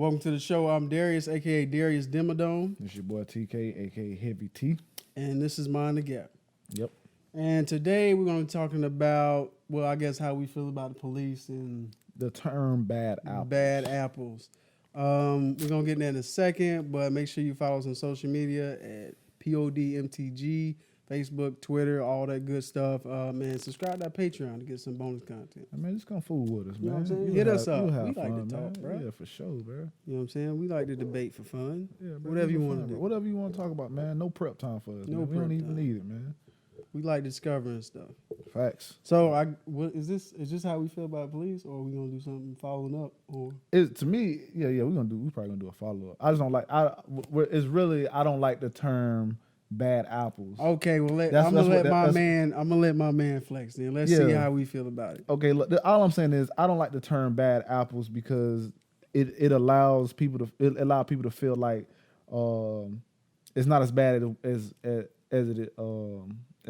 Welcome to the show. I'm Darius, a.k.a. Darius Dimmadome. It's your boy TK, a.k.a. Heavy T. And this is Mind the Gap. Yep. And today we're going to be talking about, well, I guess how we feel about the police and the term bad apples. Bad apples. We're going to get in that in a second, but make sure you follow us on social media at PODMTG, Facebook, Twitter, all that good stuff. Man, subscribe to our Patreon to get some bonus content. I mean, just come fool with us, man. You know what I'm saying? Hit us up. We like fun, to talk, bro. Yeah, for sure, bro. You know what I'm saying? We like to debate for fun. Yeah, bro. Whatever you want to do. Whatever you want to talk about, man. No prep time for us. No man. We don't prep even time. need it, man. We like discovering stuff. Facts. So, is this how we feel about police, or are we gonna do something following up? Or To me, yeah, we probably gonna do a follow up. I just don't like. I don't like the term bad apples. Okay, well, I'm gonna let my man flex. Then let's see how we feel about it. Okay, look, all I'm saying is I don't like the term bad apples because it allows people to feel like it's not as bad as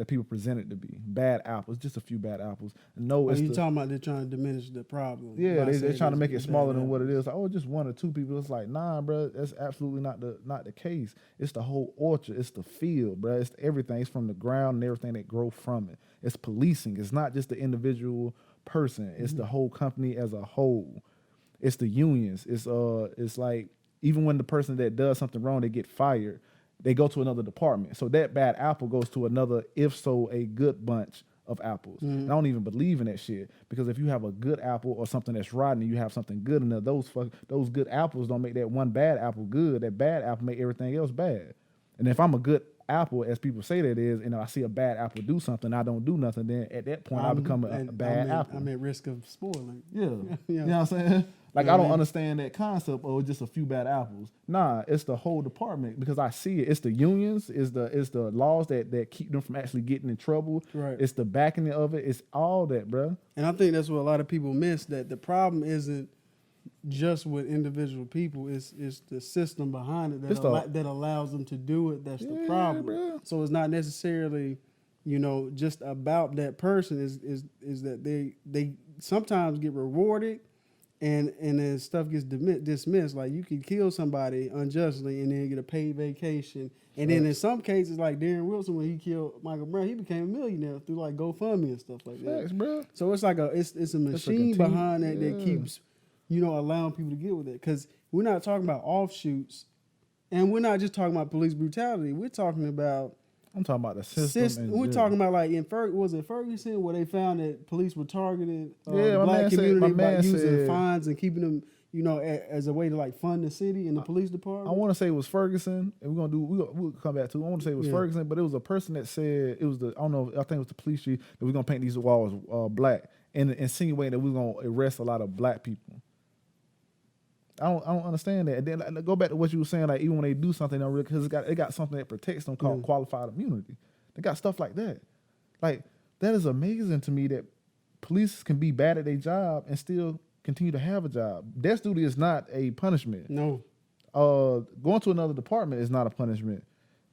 people present it to be. Bad apples, just a few bad apples. No, you talking about they're trying to diminish the problem? Yeah, they're trying to make it smaller than what it is. Like, oh, just one or two people. It's like, nah, bro, that's absolutely not the case. It's the whole orchard. It's the field, bro. It's everything. It's from the ground and everything that grow from it. It's policing. It's not just the individual person. It's the whole company as a whole. It's the unions. It's like even when the person that does something wrong, they get fired, they go to another department. So that bad apple goes to another, if so, a good bunch of apples. And I don't even believe in that shit, because if you have a good apple or something that's rotten and you have something good in there, those good apples don't make that one bad apple good. That bad apple make everything else bad. And if I'm a good apple, as people say that is, and I see a bad apple do something, I don't do nothing, then at that point I become a bad apple. I'm at risk of spoiling. Yeah. You know what I'm saying? Like, I don't understand that concept of just a few bad apples. Nah, it's the whole department, because I see it. It's the unions, it's the laws that keep them from actually getting in trouble. Right. It's the backing of it. It's all that, bro. And I think that's what a lot of people miss, that the problem isn't just with individual people. It's the system behind it that allows them to do it. That's the problem. Bro. So it's not necessarily, just about that person. Is that they sometimes get rewarded, and then stuff gets dismissed. Like, you can kill somebody unjustly and then get a paid vacation. And then in some cases, like Darren Wilson, when he killed Michael Brown, he became a millionaire through like GoFundMe and stuff like that. Facts, bro. So it's like it's a machine behind that that keeps allowing people to get with it. Because we're not talking about offshoots, and we're not just talking about police brutality. We're talking about I'm talking about the system. We're talking about, like, in Ferguson, where they found that police were targeting the black community by using fines and keeping them, as a way to, like, fund the city and the police department. I want to say it was Ferguson, and we'll come back to it. I want to say it was Ferguson, but it was a person that said it was I think it was the police chief, that we're going to paint these walls black, and insinuating that we're going to arrest a lot of black people. I don't understand that. And then, like, go back to what you were saying, like, even when they do something, because it got something that protects them called qualified immunity. They got stuff like that. Like, that is amazing to me, that police can be bad at their job and still continue to have a job. Death duty is not a punishment. No. Going to another department is not a punishment.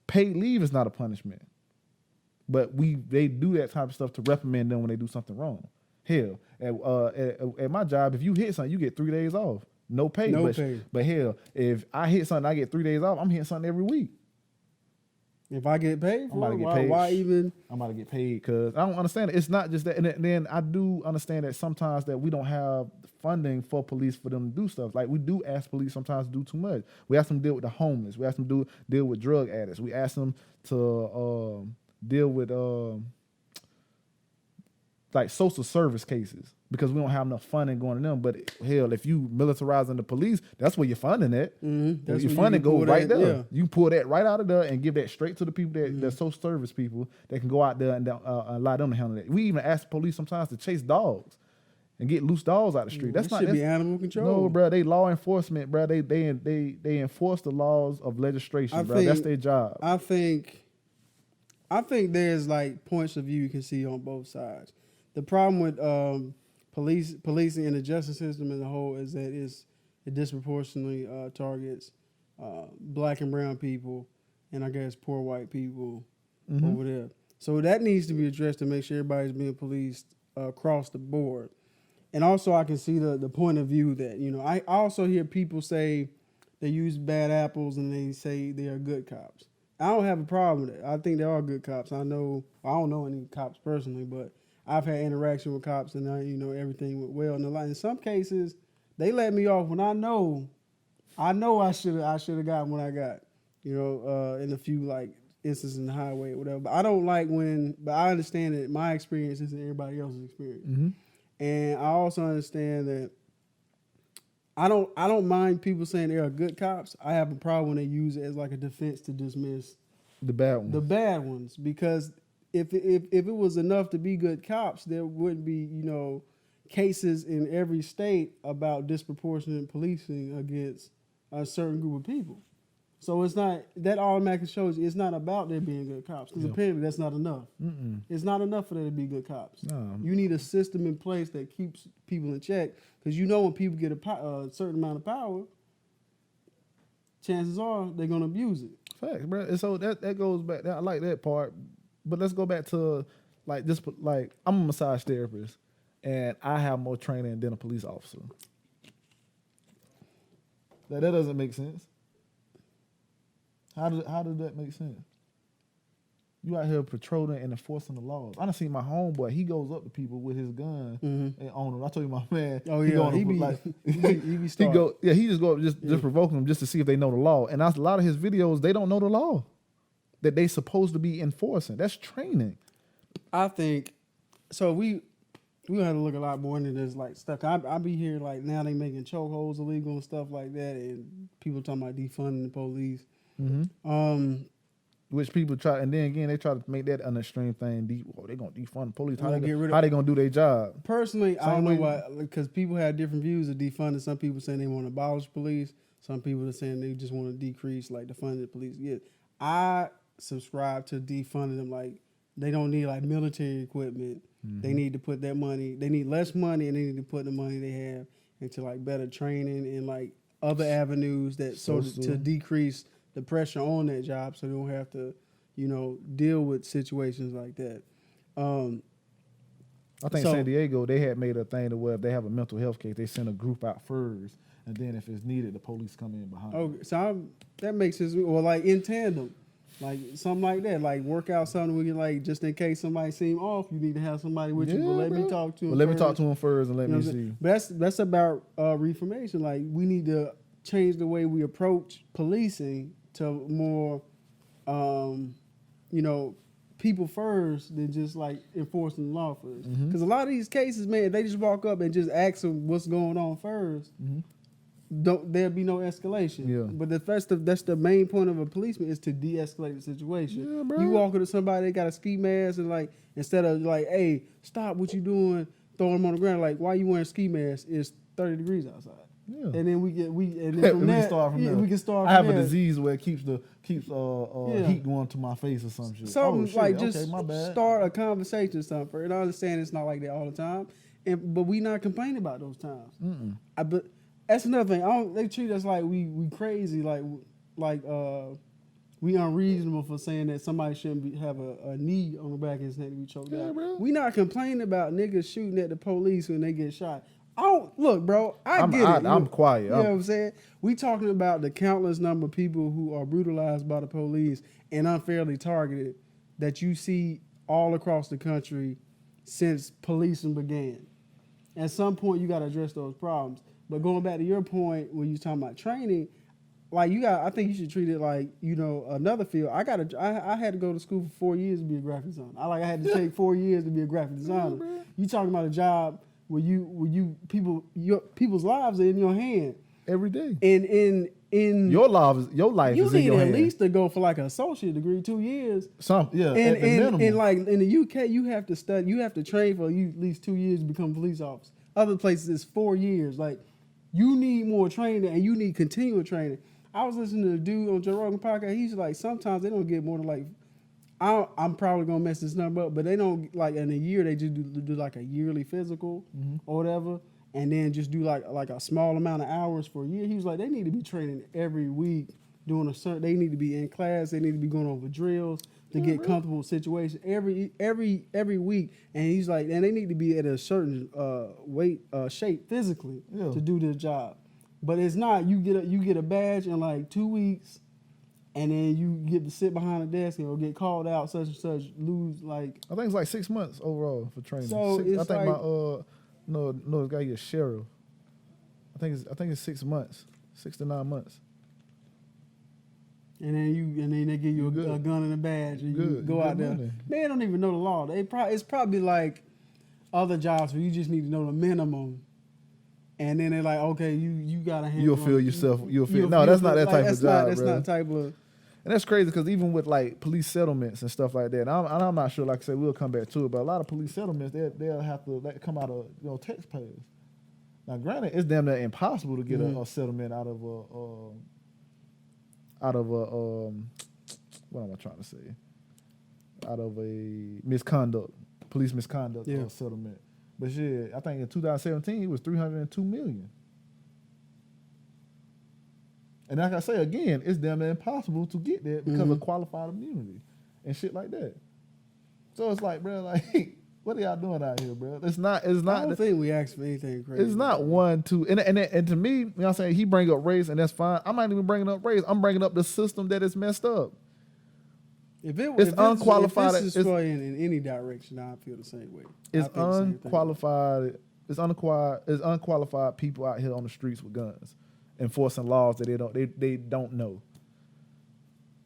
Paid leave is not a punishment. But they do that type of stuff to reprimand them when they do something wrong. Hell, at my job, if you hit something, you get 3 days off. No pay. But hell, if I hit something, I get 3 days off. I'm hitting something every week. If I get paid for it, paid. Why even? I'm about to get paid, because I don't understand it. It's not just that. And then I do understand that sometimes that we don't have funding for police for them to do stuff. Like, we do ask police sometimes to do too much. We ask them to deal with the homeless. We ask them to deal with drug addicts. We ask them to deal with like social service cases, because we don't have enough funding going to them. But hell, if you militarizing the police, that's where you're funding at. Your funding goes right there. Yeah. You pull that right out of there and give that straight to the people the social service people that can go out there and allow them to handle it. We even ask police sometimes to chase dogs and get loose dogs out the street. That's should be animal control. No, bro. They law enforcement, bro. They enforce the laws of legislation, bro. That's their job. I think there's, like, points of view you can see on both sides. The problem with policing and the justice system as a whole is that it disproportionately targets black and brown people, and I guess poor white people over there. So that needs to be addressed to make sure everybody's being policed across the board. and also I can see the point of view that, you know, I also hear people say they use bad apples and they say they are good cops. I don't have a problem with it. I think they are good cops. I don't know any cops personally, but I've had interaction with cops and you know, everything went well. And in some cases, they let me off when I know I should have gotten what I got. You know, in a few like instances in the highway or whatever. But I don't like but I understand that my experience isn't everybody else's experience. Mm-hmm. And I also understand that I don't mind people saying they are good cops. I have a problem when they use it as like a defense to dismiss The bad ones. the bad ones, because if it was enough to be good cops, there wouldn't be, you know, cases in every state about disproportionate policing against a certain group of people. So it's not, that automatically shows you it's not about there being good cops, because apparently that's not enough. Mm-mm. It's not enough for there to be good cops. No. You need a system in place that keeps people in check, because you know when people get a certain amount of power, chances are they're going to abuse it. Facts, bro. And so that goes back. I like that part, but let's go back to like this. Like, I'm a massage therapist, and I have more training than a police officer. That doesn't make sense. How does that make sense? You out here patrolling and enforcing the laws. I done seen my homeboy. He goes up to people with his gun and on them. I told you, my man. Oh yeah, he be he just go up just provoking them just to see if they know the law. And a lot of his videos, they don't know the law that they supposed to be enforcing. That's training. I think so. We gonna have to look a lot more into this like stuff. I be here like now they making chokeholds illegal and stuff like that, and people talking about defunding the police. Mm-hmm. Which people try, and then again they try to make that an extreme thing. They gonna defund the police. How they gonna do their job? Personally, I don't know why, because people have different views of defunding. Some people saying they want to abolish police. Some people are saying they just want to decrease like the funding of police. Yeah, I subscribe to defunding them. Like they don't need like military equipment. Mm-hmm. They need to put that money. They need less money, and they need to put the money they have into like better training and like other avenues that to decrease the pressure on that job, so they don't have to, you know, deal with situations like that. I think San Diego, they had made a thing to where if they have a mental health case, they send a group out first, and then if it's needed, the police come in behind. Oh, so that makes sense. Or like in tandem, like something like that, like work out something we can like just in case somebody seem off, you need to have somebody with you. But let me talk to him. Let me talk to him first and let me see. But that's about reformation. Like we need to change the way we approach policing to more, you know, people first than just like enforcing the law first. Because a lot of these cases, man, if they just walk up and just ask them what's going on first, there'll be no escalation. Yeah. But that's the main point of a policeman is to de-escalate the situation. Yeah, bro. You walk up to somebody, they got a ski mask, and like instead of like, hey, stop what you doing, throw them on the ground, like why you wearing a ski mask? It's 30 degrees outside. Yeah. And then we can start from there. We can start. I have a disease where it keeps heat going to my face or some shit. Something like just start a conversation or something. And I understand it's not like that all the time, but we not complaining about those times. But that's another thing. They treat us like we crazy, like we unreasonable for saying that somebody shouldn't have a knee on the back of his neck to be choked out. Bro. We not complaining about niggas shooting at the police when they get shot. Look, bro, I get it. I'm quiet. You know what I'm saying? We talking about the countless number of people who are brutalized by the police and unfairly targeted that you see all across the country since policing began. At some point, you got to address those problems. But going back to your point when you talking about training, like I think you should treat it like, you know, another field. I had to go to school for 4 years to be a graphic designer. I had to take 4 years to be a graphic designer. You talking about a job where people's lives are in your hand every day. And in your life is in your hand. You need at least to go for like an associate degree, 2 years. At the minimum. And like in the UK, you have to study. You have to train for at least 2 years to become a police officer. Other places it's 4 years. Like you need more training and you need continual training. I was listening to a dude on Joe Rogan podcast. He's like, sometimes they don't get more than like. I'm probably gonna mess this number up, but they don't like in a year they just do like a yearly physical or whatever, and then just do like a small amount of hours for a year. He was like, they need to be training every week, doing they need to be in class, they need to be going over drills to get comfortable with situations every week, and he's like, and they need to be at a certain shape physically to do this job. But it's not. You get a badge in like 2 weeks, and then you get to sit behind a desk or get called out, such and such, lose like. I think it's like 6 months overall for training. So it's I think like, this guy is sheriff. I think it's 6 months, 6 to 9 months. And then they give you a gun and a badge, and you go out there. Money. They don't even know the law. It's probably like other jobs where you just need to know the minimum, and then they're like, okay, you gotta handle. You'll feel yourself. No, that's not that type of job, That's bro. not type of. And that's crazy because even with like police settlements and stuff like that, and I'm not sure. Like I said, we'll come back to it, but a lot of police settlements they'll have to come out of taxpayers. Now, granted, it's damn near impossible to get a settlement out of what am I trying to say? Out of a police misconduct settlement. But shit, I think in 2017 it was $302 million. And like I say again, it's damn near impossible to get that because of qualified immunity and shit like that. So it's like, bro, like, what are y'all doing out here, bro? It's not. I don't think we asked for anything crazy. It's not 1, 2, and to me, you know what I'm saying, he bring up race, and that's fine. I'm not even bringing up race. I'm bringing up the system that is messed up. If this is in any direction, I feel the same way. It's unqualified. It's unqualified people out here on the streets with guns, enforcing laws that they don't know.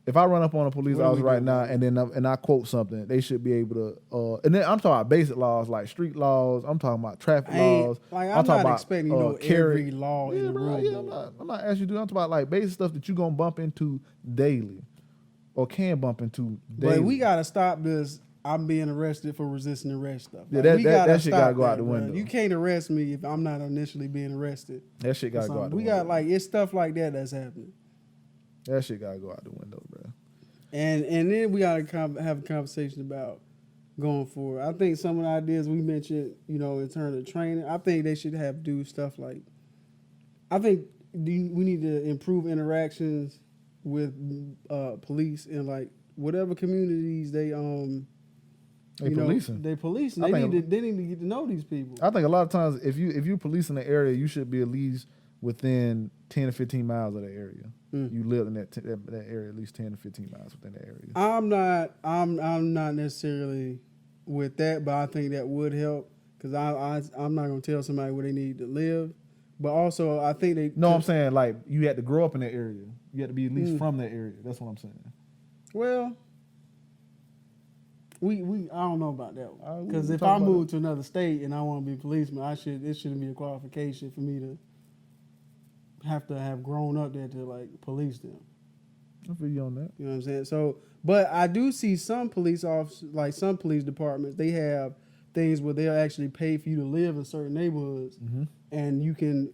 If I run up on a police officer right now and I quote something, they should be able to. And then I'm talking about basic laws like street laws. I'm talking about traffic laws. Like I'm not expecting every law in the world. Yeah, I'm not asking you to do. I'm talking about like basic stuff that you gonna bump into daily, or can bump into daily. But we gotta stop this. I'm being arrested for resisting arrest stuff. Yeah, that shit gotta go out the window. You can't arrest me if I'm not initially being arrested. That shit gotta go out the window. We got it's stuff like that that's happening. That shit gotta go out the window, bro. And then we gotta have a conversation about going forward. I think some of the ideas we mentioned, in terms of training, I think they should do stuff like. I think we need to improve interactions with police in like whatever communities they policing. They policing. They need to get to know these people. I think a lot of times if you police in the area, you should be at least within 10 to 15 miles of that area. You live in that area at least 10 to 15 miles within that area. I'm not necessarily with that, but I think that would help because I'm not gonna tell somebody where they need to live, but also I think they. No, I'm saying like you had to grow up in that area. You had to be at least from that area. That's what I'm saying. Well, I don't know about that one because if I move to another state and I want to be a policeman, it shouldn't be a qualification for me to have grown up there to like police them. I feel you on that. You know what I'm saying? So, but I do see some police officers, like some police departments, they have things where they'll actually pay for you to live in certain neighborhoods, and you can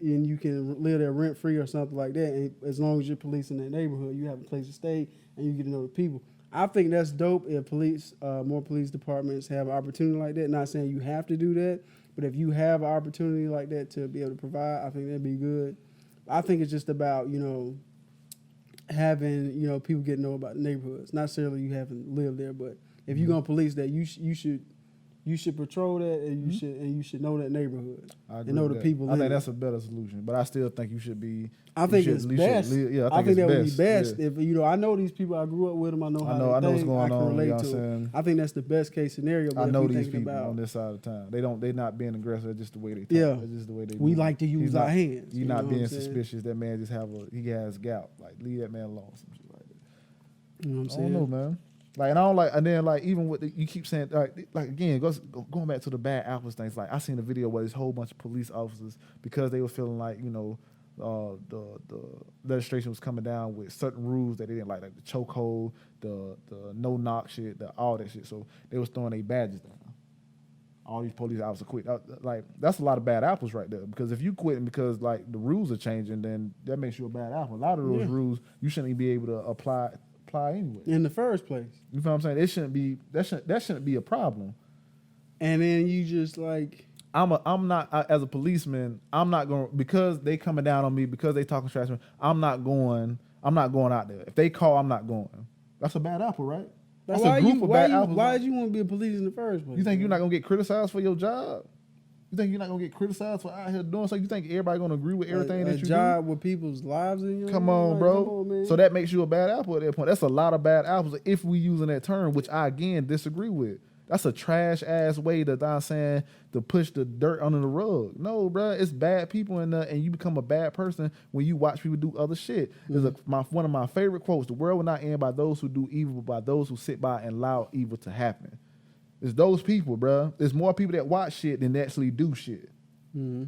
live there rent free or something like that. And as long as you're policing that neighborhood, you have a place to stay and you get to know the people. I think that's dope if more police departments have an opportunity like that. Not saying you have to do that, but if you have an opportunity like that to be able to provide, I think that'd be good. I think it's just about, having, people get to know about the neighborhoods. Not necessarily you haven't lived there, but if you're going to police that, you should patrol that and you should know that neighborhood and know the people. I think that's a better solution, but I still think you should be. I think it's best. I think that would be best if I know these people. I grew up with them. I know how they think. I can relate to them. I think that's the best case scenario. But I know these people on this side of town. They're not being aggressive. It's just the way they talk. Yeah, it's just the way they. We like to use our hands. You're not being suspicious. That man just he has gout. Like leave that man alone. Some shit like that. You know what I'm saying? I don't know, man. Like, and I don't like, and then like even with you keep saying like again, going back to the bad apples things. Like I seen a video where this whole bunch of police officers, because they were feeling like the legislation was coming down with certain rules that they didn't like the chokehold, the no knock shit, all that shit. So they was throwing their badges down. All these police officers quit. Like that's a lot of bad apples right there. Because if you quitting because like the rules are changing, then that makes you a bad apple. A lot of those rules you shouldn't even be able to apply anyway. In the first place. You know what I'm saying? It shouldn't be that shouldn't be a problem. And then you just like I'm not as a policeman, I'm not going because they coming down on me, because they talking trash to me, I'm not going out there. If they call, I'm not going. That's a bad apple, right? That's why a group you, of why bad you, apples. why did you want to be a police in the first place? You think you're not gonna get criticized for your job? You think you're not gonna get criticized for out here doing something? You think everybody gonna agree with everything that you job do? with people's lives in your Come hand? on, Like, bro. come on, man. So that makes you a bad apple at that point. That's a lot of bad apples if we using that term, which I again disagree with. That's a trash ass way to push the dirt under the rug. No, bro, it's bad people in there, and you become a bad person when you watch people do other shit. One of my favorite quotes: "The world will not end by those who do evil, but by those who sit by and allow evil to happen." It's those people, bro. There's more people that watch shit than actually do shit. Mm-hmm.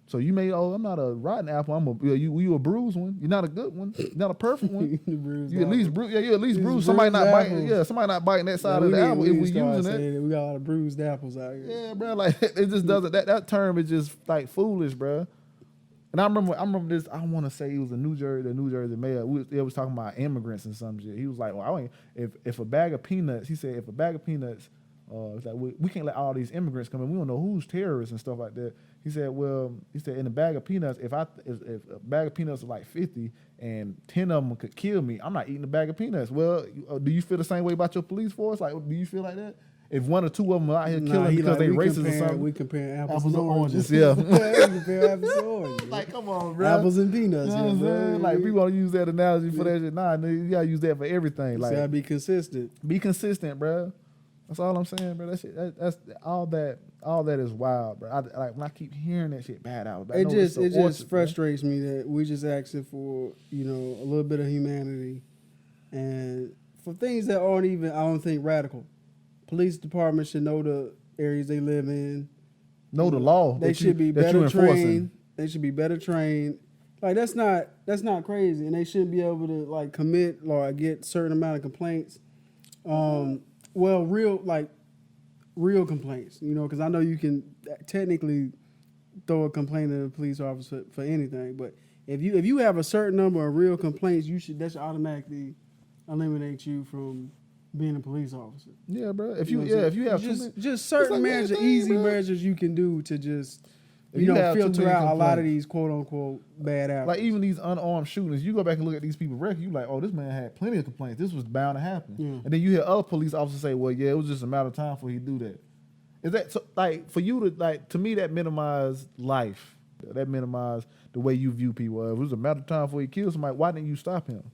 So you may, I'm not a rotten apple. You a bruised one. You're not a good one. You're not a perfect one. You at least bruise. Yeah, you at least bruise. Somebody not biting. Yeah, somebody not biting that side of the apple if we using it. We got a lot of bruised apples out here. Yeah, bro. Like it just doesn't. That term is just like foolish, bro. And I remember this. I want to say it was the New Jersey mayor. They was talking about immigrants and some shit. He was like, "Well, if a bag of peanuts," he said, "if a bag of peanuts." It's like we can't let all these immigrants come in. We don't know who's terrorists and stuff like that. He said, in a bag of peanuts, if a bag of peanuts is like 50 and 10 of them could kill me, I'm not eating a bag of peanuts. Well, do you feel the same way about your police force? Like, do you feel like that? If one or two of them are out here killing because they racist or something, we compare apples and oranges. Yeah, we compare apples and oranges. Like, come on, bro. Apples and peanuts. You know what I'm saying? Like, people want to use that analogy for that shit. Nah, you gotta use that for everything. Like, gotta be consistent. Be consistent, bro. That's all I'm saying, bro. That shit, that's all that is wild, bro. When I keep hearing that shit bad out. It just frustrates me that we just asking for, a little bit of humanity and for things that aren't even, I don't think, radical. Police department should know the areas they live in. Know the law. They should be better trained. They should be better trained. Like that's not crazy, and they shouldn't be able to like commit or get certain amount of complaints. Real complaints, because I know you can technically throw a complaint at a police officer for anything, but if you have a certain number of real complaints, that should automatically eliminate you from being a police officer. Yeah, bro. If you have just certain measures you can do to just filter out a lot of these quote unquote bad apples. Like even these unarmed shootings, you go back and look at these people record, you like, oh, this man had plenty of complaints. This was bound to happen. Yeah. And then you hear other police officers say, well, yeah, it was just a matter of time for he do that. Is that so, like for you to me that minimize life? That minimize the way you view people. If it was a matter of time before he killed somebody, why didn't you stop him?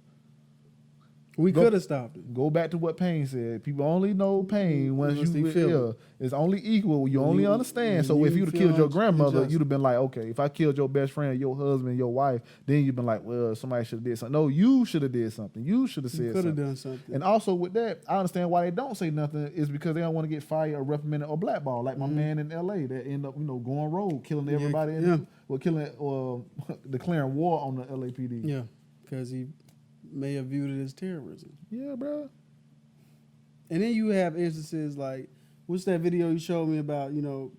We could have stopped it. Go back to what Payne said. People only know pain once you feel it. It's only equal. You only understand. So if you'd have killed your grandmother, you'd have been like, okay, if I killed your best friend, your husband, your wife, then you'd been like, well, somebody should have did something. No, you should have did something. You should have said something. Could have done something. And also with that, I understand why they don't say nothing is because they don't want to get fired or reprimanded or blackballed. Like my man in L.A. that end up, going rogue, killing everybody, declaring war on the LAPD. Yeah, because he may have viewed it as terrorism. Yeah, bro. And then you have instances like, what's that video you showed me about,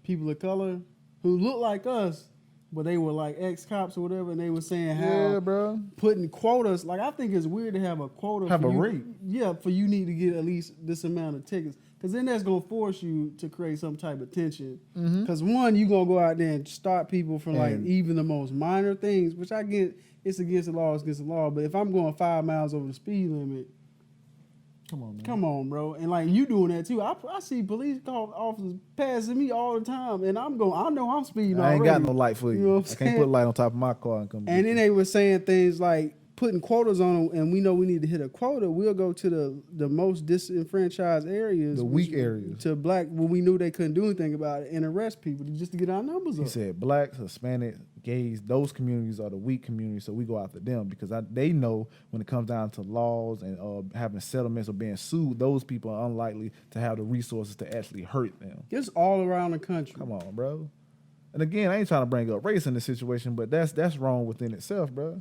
people of color who look like us, but they were like ex-cops or whatever, and they were saying how bro, putting quotas, like I think it's weird to have a quota. Have a rate. Yeah, for you need to get at least this amount of tickets. Because then that's going to force you to create some type of tension. Because one, you're going to go out there and stop people from like even the most minor things, which I get, it's against the law, it's against the law. But if I'm going 5 miles over the speed limit, come on, bro. And like you doing that too. I see police officers passing me all the time, and I know I'm speeding already. I ain't got no light for you. You know what I'm I can't put a light on top of my car and come. And then they were saying things like putting quotas on them, and we know we need to hit a quota. We'll go to the most disenfranchised areas, the weak areas, to black when we knew they couldn't do anything about it, and arrest people just to get our numbers up. He said blacks, Hispanic, gays, those communities are the weak communities, so we go after them because they know when it comes down to laws and having settlements or being sued, those people are unlikely to have the resources to actually hurt them. It's all around the country. Come on, bro. And again, I ain't trying to bring up race in this situation, but that's wrong within itself, bro.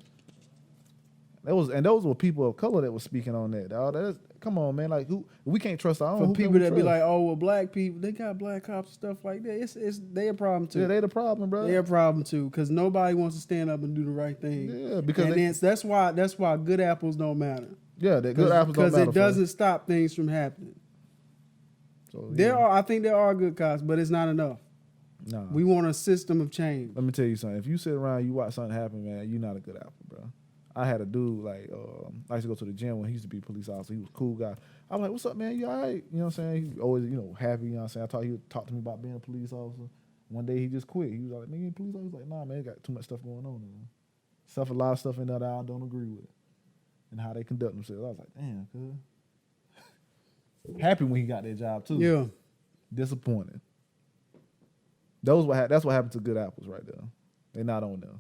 Those were people of color that were speaking on that. Come on, man. Like we can't trust our own. For people that be like, oh well, black people, they got black cops and stuff like that. It's they a problem too. Yeah, they the problem, bro. They a problem too, because nobody wants to stand up and do the right thing. Yeah, because that's why good apples don't matter. Yeah, that good apples don't matter because it doesn't stop things from happening. So I think there are good cops, but it's not enough. No, we want a system of change. Let me tell you something. If you sit around, you watch something happen, man, you're not a good apple, bro. I had a dude like I used to go to the gym when he used to be a police officer. He was a cool guy. I'm like, "What's up, man? You all right?" You know what I'm saying? He always, happy. You know what I'm saying? He would talk to me about being a police officer. One day he just quit. He was like, "Man, you a police officer?" He was like, "Nah, man, got too much stuff going on. Man. A lot of stuff in there that I don't agree with, and how they conduct themselves." I was like, "Damn, cuz." Happy when he got that job too. Yeah. Disappointed. That's what happened to good apples right there. They're not on there.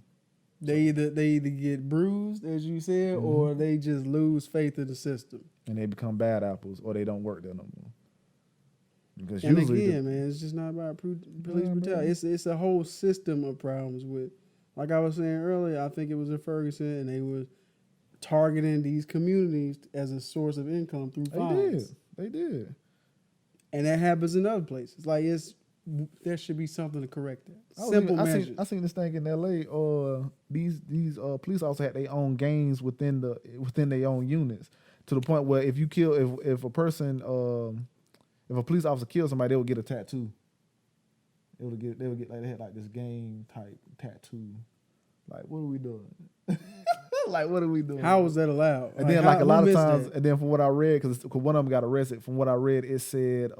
They either get bruised, as you said, or they just lose faith in the system. And they become bad apples, or they don't work there no more. Because And usually, again, man, it's just not about police brutality. It's a whole system of problems with. Like I was saying earlier, I think it was in Ferguson, and they were targeting these communities as a source of income through fines. They did. And that happens in other places. Like there should be something to correct that. I seen this thing in L.A. These police officers had their own gangs within their own units, to the point where if a police officer kills somebody, they would get a tattoo. They would get like they had like this gang type tattoo. Like, what are we doing? Like, what are we doing? How was that allowed? And then, like a lot of times, and then from what I read, because one of them got arrested. From what I read, it said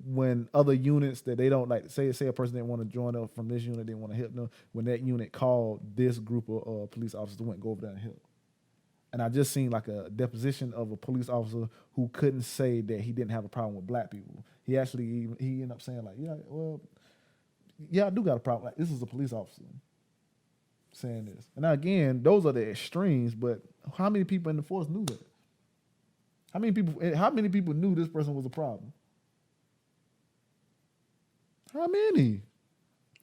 when other units that they don't like, say a person didn't want to join up from this unit, didn't want to help them. When that unit called, this group of police officers went go over there and help. And I just seen like a deposition of a police officer who couldn't say that he didn't have a problem with black people. He ended up saying like, yeah, I do got a problem. Like, this is a police officer saying this. And now again, those are the extremes, but how many people in the force knew that? How many people knew this person was a problem? How many?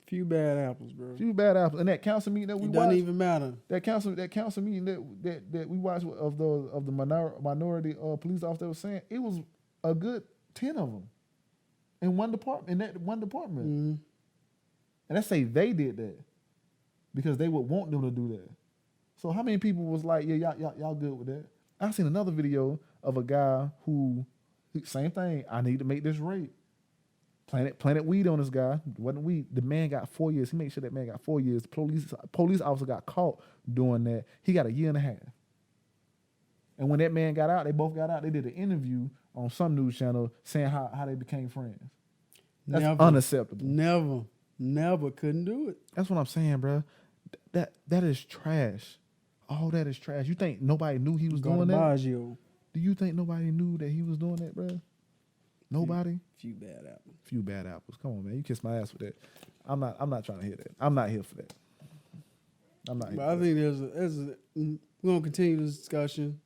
Few bad apples, bro. Few bad apples. And that council meeting that we watched. It doesn't even matter. That council meeting that we watched of the minority police officer that was saying, it was a good 10 of them in one department. Mm-hmm. And let's say they did that because they would want them to do that. So how many people was like, yeah, y'all good with that? I seen another video of a guy who, same thing. I need to make this rape. Planted weed on this guy. Wasn't weed. The man got 4 years. He made sure that man got 4 years. Police officer got caught doing that. He got a year and a half. And when that man got out, they both got out. They did an interview on some news channel saying how they became friends. That's unacceptable. Never couldn't do it. That's what I'm saying, bro. That is trash. All that is trash. You think nobody knew he was doing that? Do you think nobody knew that he was doing that, bro? Nobody? Few bad apples. Few bad apples. Come on, man. You kiss my ass with that. I'm not trying to hear that. I'm not here for that. I'm not here. But I think we're gonna continue this discussion.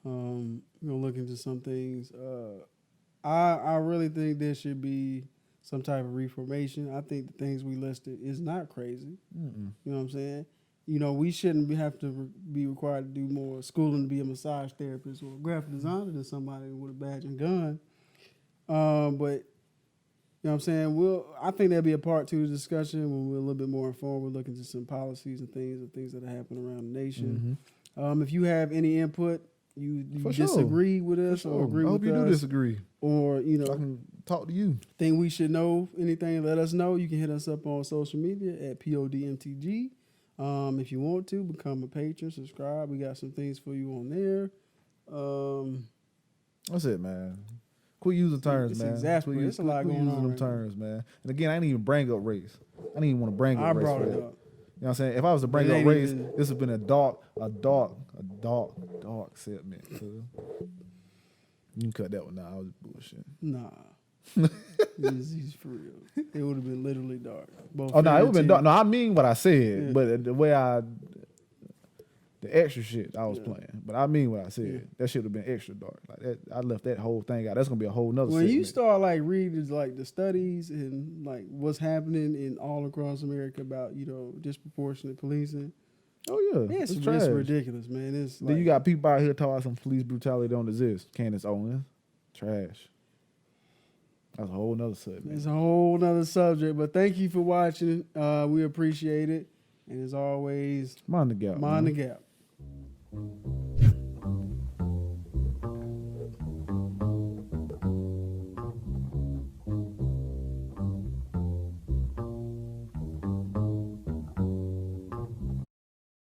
We're gonna look into some things. I really think there should be some type of reformation. I think the things we listed is not crazy. Mm-mm. You know what I'm saying? We shouldn't have to be required to do more schooling to be a massage therapist or a graphic designer than somebody with a badge and gun. But you know what I'm saying? I think there'll be a part 2 discussion when we're a little bit more informed. We're looking at some policies and things that are happening around the nation. Mm-hmm. If you have any input, you sure. disagree with us or agree with us. I hope you do disagree. Or, I can talk to you. Think we should know anything, let us know. You can hit us up on social media at PODMTG. If you want to, become a patron, subscribe. We got some things for you on there. That's it, man. Quit using terms, man. Exactly. There's a lot going on. Using them terms, man. And again, I didn't even bring up race. I didn't even want to bring up race. I brought it up. You know what I'm saying? If I was to bring up race, this has been a dark segment. You can cut that one out. I was bullshit. Nah. He's for real. It would have been literally dark. It would have been dark. No, I mean what I said, but the way the extra shit I was playing. But I mean what I said. Yeah. That shit would have been extra dark. Like that, I left that whole thing out. That's gonna be a whole nother when segment. you start like reading like the studies and like what's happening in all across America about, disproportionate policing. Oh yeah. It's trash. ridiculous, man. It's then you got people out here talking about some police brutality don't exist. Candace Owens. Trash. That's a whole nother subject. It's a whole nother subject. But thank you for watching. We appreciate it. And as always, Mind the gap. Mind the gap.